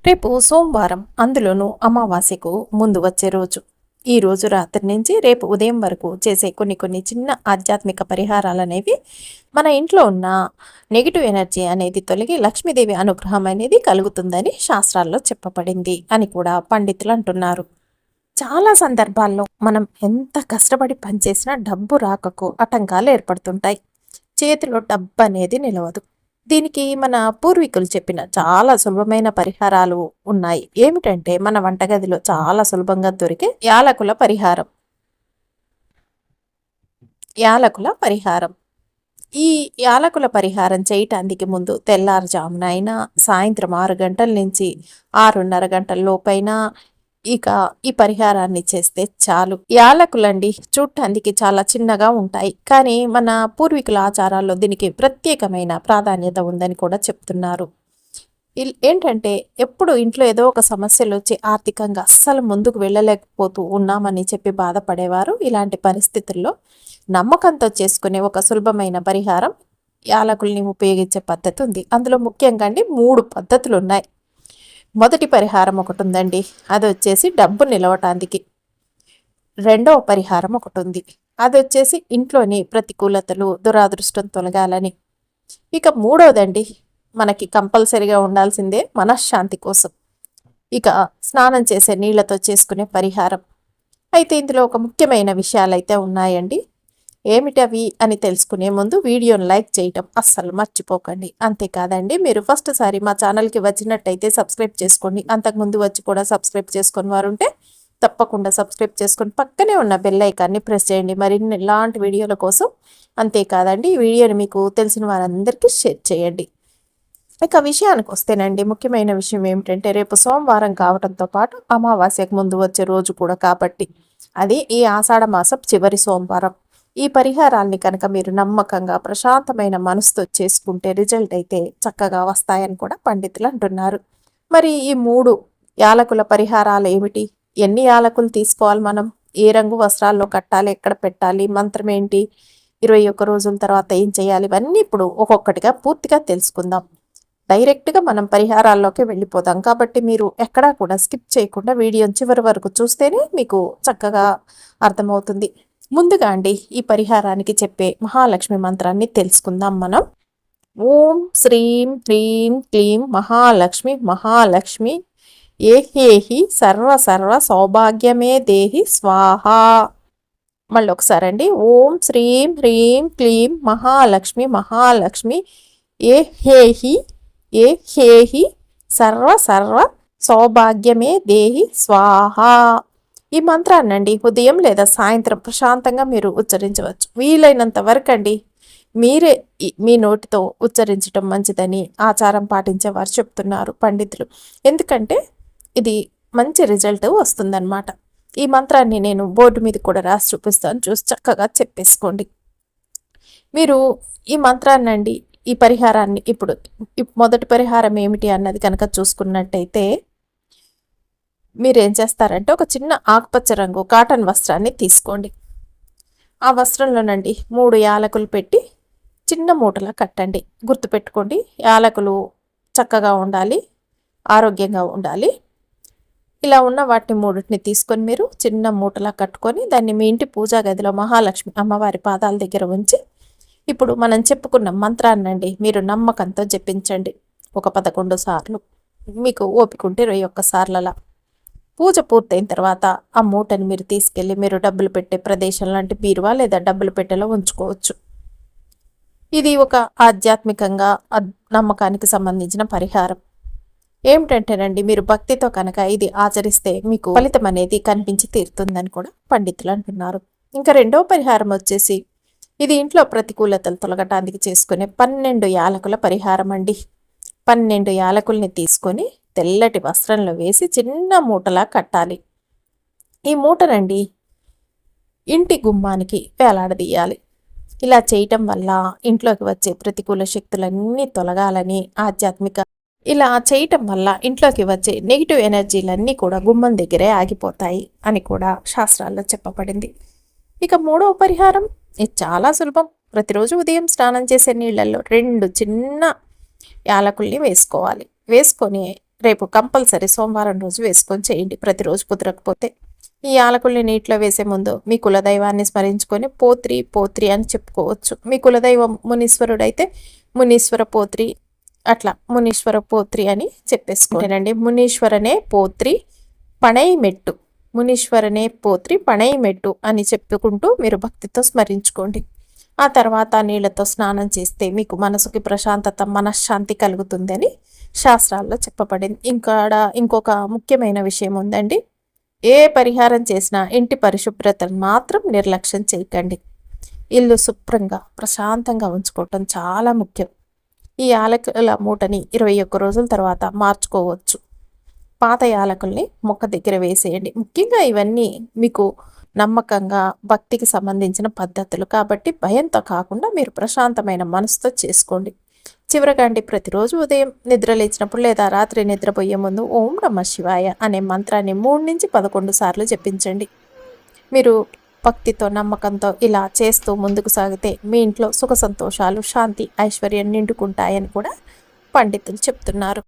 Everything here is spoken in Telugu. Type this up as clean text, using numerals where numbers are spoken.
రేపు సోమవారం, అందులోనూ అమావాస్యకు ముందు వచ్చే రోజు. ఈ రోజు రాత్రి నుంచి రేపు ఉదయం వరకు చేసే కొన్ని చిన్న ఆధ్యాత్మిక పరిహారాలనేవి మన ఇంట్లో ఉన్న నెగిటివ్ ఎనర్జీ అనేది తొలగి లక్ష్మీదేవి అనుగ్రహం అనేది కలుగుతుందని శాస్త్రాల్లో చెప్పబడింది అని కూడా పండితులు అంటున్నారు. చాలా సందర్భాల్లో మనం ఎంత కష్టపడి పనిచేసినా డబ్బు రాకకు ఆటంకాలు ఏర్పడుతుంటాయి. చేతిలో డబ్బు అనేది నిలవదు. దీనికి మన పూర్వీకులు చెప్పిన చాలా సులభమైన పరిహారాలు ఉన్నాయి. ఏమిటంటే మన వంటగదిలో చాలా సులభంగా దొరికే యాలకుల పరిహారం. యాలకుల పరిహారం ఈ యాలకుల పరిహారం చేయటానికి ముందు తెల్లారుజామున అయినా, సాయంత్రం 6 గంటల నుంచి 6:30 గంటల లోపైనా ఇక ఈ పరిహారాన్ని చేస్తే చాలు. యాలకులండి చూడటానికి చాలా చిన్నగా ఉంటాయి, కానీ మన పూర్వీకుల ఆచారాల్లో దీనికి ప్రత్యేకమైన ప్రాధాన్యత ఉందని కూడా చెప్తున్నారు. ఏంటంటే ఎప్పుడు ఇంట్లో ఏదో ఒక సమస్యలు వచ్చి ఆర్థికంగా అస్సలు ముందుకు వెళ్ళలేకపోతూ ఉన్నామని చెప్పి బాధపడేవారు. ఇలాంటి పరిస్థితుల్లో నమ్మకంతో చేసుకునే ఒక సులభమైన పరిహారం యాలకుల్ని ఉపయోగించే పద్ధతి ఉంది. అందులో ముఖ్యంగా 3 పద్ధతులు ఉన్నాయి. మొదటి పరిహారం ఒకటి ఉందండి, అది వచ్చేసి డబ్బు నిలవటానికి. రెండవ పరిహారం ఒకటి ఉంది, అది వచ్చేసి ఇంట్లోని ప్రతికూలతలు, దురాదృష్టం తొలగాలని. ఇక మూడవదండి, మనకి కంపల్సరిగా ఉండాల్సిందే మనశ్శాంతి కోసం. ఇక స్నానం చేసే నీళ్లతో చేసుకునే పరిహారం. అయితే ఇందులో ఒక ముఖ్యమైన విషయాలు అయితే ఉన్నాయండి. ఏమిటవి అని తెలుసుకునే ముందు వీడియోని లైక్ చేయటం అస్సలు మర్చిపోకండి. అంతేకాదండి, మీరు ఫస్ట్ సారి మా ఛానల్కి వచ్చినట్టయితే సబ్స్క్రైబ్ చేసుకోండి. అంతకుముందు వచ్చి కూడా సబ్స్క్రైబ్ చేసుకుని వారు ఉంటే తప్పకుండా సబ్స్క్రైబ్ చేసుకొని పక్కనే ఉన్న బెల్ ఐకాన్ని ప్రెస్ చేయండి మరిన్ని ఇలాంటి వీడియోల కోసం. అంతేకాదండి, ఈ వీడియోని మీకు తెలిసిన వారందరికీ షేర్ చేయండి. ఇక విషయానికి వస్తేనండి, ముఖ్యమైన విషయం ఏమిటంటే రేపు సోమవారం కావడంతో పాటు అమావాస్యకు ముందు వచ్చే రోజు కూడా కాబట్టి అది ఈ ఆషాఢ మాసం చివరి సోమవారం. ఈ పరిహారాల్ని కనుక మీరు నమ్మకంగా ప్రశాంతమైన మనసుతో చేసుకుంటే రిజల్ట్ అయితే చక్కగా వస్తాయని కూడా పండితులు అంటున్నారు. మరి ఈ 3 యాలకుల పరిహారాలు ఏమిటి? ఎన్ని యాలకులు తీసుకోవాలి, మనం ఏ రంగు వస్త్రాల్లో కట్టాలి, ఎక్కడ పెట్టాలి, మంత్రం ఏంటి, 21 రోజుల తర్వాత ఏం చేయాలి, ఇవన్నీ ఇప్పుడు ఒక్కొక్కటిగా పూర్తిగా తెలుసుకుందాం. డైరెక్ట్గా మనం పరిహారాల్లోకి వెళ్ళిపోదాం. కాబట్టి మీరు ఎక్కడా కూడా స్కిప్ చేయకుండా వీడియోని చివరి వరకు చూస్తేనే మీకు చక్కగా అర్థమవుతుంది. ముందుగా ఈ పరిహారానికి చెప్పే మహాలక్ష్మి మంత్రాన్ని తెలుసుకుందాం మనం. ఓం శ్రీం హ్రీం క్లీం మహాలక్ష్మి మహాలక్ష్మి ఏహేహి సర్వ సర్వ సౌభాగ్యమే దేహి స్వాహ. మళ్ళీ ఒకసారి అండి. ఓం శ్రీం హ్రీం క్లీం మహాలక్ష్మి మహాలక్ష్మి ఏహేహి ఏహేహి సర్వ సర్వ సౌభాగ్యమే దేహి స్వాహ. ఈ మంత్రాన్ని ఉదయం లేదా సాయంత్రం ప్రశాంతంగా మీరు ఉచ్చరించవచ్చు. వీలైనంత వరకు మీరే మీ నోటితో ఉచ్చరించడం మంచిదని ఆచారం పాటించేవారు చెప్తున్నారు పండితులు. ఎందుకంటే ఇది మంచి రిజల్ట్ వస్తుందన్నమాట. ఈ మంత్రాన్ని నేను బోర్డు మీద కూడా రాసి చూపిస్తాను, చూసి చక్కగా చెప్పేసుకోండి. మీరు ఈ మంత్రాన్ని ఈ పరిహారాన్ని ఇప్పుడు మొదటి పరిహారం ఏమిటి అన్నది కనుక చూసుకున్నట్టయితే మీరేం చేస్తారంటే ఒక చిన్న ఆకుపచ్చ రంగు కాటన్ వస్త్రాన్ని తీసుకోండి. ఆ వస్త్రంలోనండి 3 యాలకులు పెట్టి చిన్న మూటలా కట్టండి. గుర్తుపెట్టుకోండి, యాలకులు చక్కగా ఉండాలి, ఆరోగ్యంగా ఉండాలి. ఇలా ఉన్న వాటిని 3టిని తీసుకొని మీరు చిన్న మూటలా కట్టుకొని దాన్ని మీ ఇంటి పూజా గదిలో మహాలక్ష్మి అమ్మవారి పాదాల దగ్గర ఉంచి ఇప్పుడు మనం చెప్పుకున్న మంత్రాన్ని మీరు నమ్మకంతో జపించండి. ఒక 11 సార్లు, మీకు ఓపిక ఉంటే 21 సార్లలా. పూజ పూర్తయిన తర్వాత ఆ మూటని మీరు తీసుకెళ్ళి మీరు డబ్బులు పెట్టే ప్రదేశం లాంటి బీరువా లేదా డబ్బులు పెట్టెలో ఉంచుకోవచ్చు. ఇది ఒక ఆధ్యాత్మికంగా నమ్మకానికి సంబంధించిన పరిహారం. ఏమిటంటేనండి, మీరు భక్తితో కనుక ఇది ఆచరిస్తే మీకు ఫలితం అనేది కనిపించి తీరుతుందని కూడా పండితులు అంటున్నారు. ఇంకా రెండవ పరిహారం వచ్చేసి ఇది ఇంట్లో ప్రతికూలతలు తొలగటానికి చేసుకునే 12 యాలకుల పరిహారం అండి. 12 యాలకుల్ని తీసుకొని తెల్లటి వస్త్రంలో వేసి చిన్న మూటలా కట్టాలి. ఈ మూటనండి ఇంటి గుమ్మానికి వేలాడదీయాలి. ఇలా చేయటం వల్ల ఇంట్లోకి వచ్చే ప్రతికూల శక్తులన్నీ తొలగాలని ఇలా చేయటం వల్ల ఇంట్లోకి వచ్చే నెగిటివ్ ఎనర్జీలన్నీ కూడా గుమ్మం దగ్గరే ఆగిపోతాయి అని కూడా శాస్త్రాల్లో చెప్పబడింది. ఇక 3వ పరిహారం ఇది చాలా సులభం. ప్రతిరోజు ఉదయం స్నానం చేసే నీళ్ళల్లో 2 చిన్న యాలకుల్ని వేసుకోవాలి. వేసుకొని రేపు కంపల్సరీ సోమవారం రోజు వేసుకొని చేయండి, ప్రతిరోజు కుదరకపోతే. ఈ యాలకుల్ని నీటిలో వేసే ముందు మీ కులదైవాన్ని స్మరించుకొని పోత్రి పోత్రి అని చెప్పుకోవచ్చు. మీ కులదైవం మునీశ్వరుడైతే మునీశ్వర పోత్రి, అట్లా మునీశ్వర పోత్రి అని చెప్పేసుకుంటానండి. మునీశ్వరనే పోత్రి పణై మెట్టు, మునీశ్వరనే పోత్రి పణై మెట్టు అని చెప్పుకుంటూ మీరు భక్తితో స్మరించుకోండి. ఆ తర్వాత నీళ్ళతో స్నానం చేస్తే మీకు మనసుకి ప్రశాంతత, మనశ్శాంతి కలుగుతుందని శాస్త్రాల్లో చెప్పబడింది. ఇంకొక ముఖ్యమైన విషయం ఉందండి. ఏ పరిహారం చేసినా ఇంటి పరిశుభ్రతను మాత్రం నిర్లక్ష్యం చేయకండి. ఇల్లు శుభ్రంగా ప్రశాంతంగా ఉంచుకోవటం చాలా ముఖ్యం. ఈ యాలకుల మూటని 21 రోజుల తర్వాత మార్చుకోవచ్చు. పాత యాలకుల్ని మొక్క దగ్గర వేసేయండి. ముఖ్యంగా ఇవన్నీ మీకు నమ్మకంగా భక్తికి సంబంధించిన పద్ధతులు కాబట్టి భయంతో కాకుండా మీరు ప్రశాంతమైన మనసుతో చేసుకోండి. చివరగా అండి, ప్రతిరోజు ఉదయం నిద్ర లేచినప్పుడు లేదా రాత్రి నిద్రపోయే ముందు ఓం నమః శివాయ అనే మంత్రాన్ని 3 నుంచి 11 సార్లు జపించండి. మీరు భక్తితో నమ్మకంతో ఇలా చేస్తూ ముందుకు సాగితే మీ ఇంట్లో సుఖ సంతోషాలు, శాంతి, ఐశ్వర్యం నిండుకుంటాయని కూడా పండితులు చెప్తున్నారు.